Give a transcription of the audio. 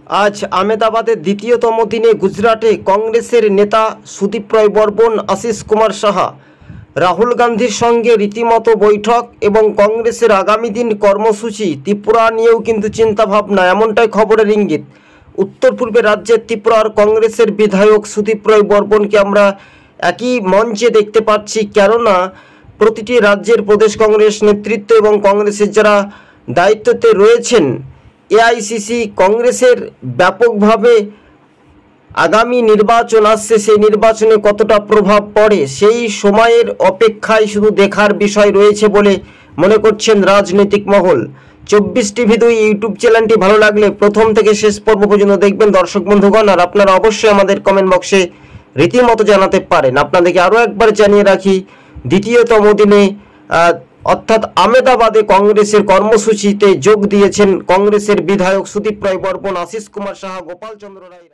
আজ আহমেদাবাদের দ্বিতীয়তম দিনে গুজরাটে কংগ্রেসের নেতা সুদীপ রায় বর্মন, আশিস কুমার সাহা, রাহুল গান্ধীর সঙ্গে রীতিমতো বৈঠক এবং কংগ্রেসের আগামী দিন কর্মসূচি ত্রিপুরা নিয়েও কিন্তু চিন্তাভাবনা, এমনটাই খবরের ইঙ্গিত। উত্তর পূর্বে রাজ্যের ত্রিপুরার কংগ্রেসের বিধায়ক সুদীপ রায় বর্মনকে আমরা একই মঞ্চে দেখতে পাচ্ছি, কেননা প্রতিটি রাজ্যের প্রদেশ কংগ্রেস নেতৃত্ব এবং কংগ্রেসের যারা দায়িত্বতে রয়েছেন, এআইসিসি কংগ্রেসের ব্যাপকভাবে আগামী নির্বাচন আসছে, সেই নির্বাচনে কতটা প্রভাব পড়ে সেই সময়ের অপেক্ষায় শুধু দেখার বিষয় রয়েছে বলে মনে করছেন রাজনৈতিক মহল। 24 টিভি 2 ইউটিউব চ্যানেলটি ভালো লাগলে প্রথম থেকে শেষ পর্ব পর্যন্ত দেখবেন দর্শক বন্ধুগণ, আর আপনারা অবশ্যই আমাদের কমেন্ট বক্সে রীতিমতো জানাতে পারেন। আপনাদেরকে আরও একবার জানিয়ে রাখি, দ্বিতীয়তম দিনে অর্থাৎ আহমেদাবাদে কংগ্রেসের কর্মসূচিতে যোগ দিয়েছেন কংগ্রেসের বিধায়ক সুদীপ রায় বর্মন, আশিস কুমার সাহা, গোপাল চন্দ্র রায়।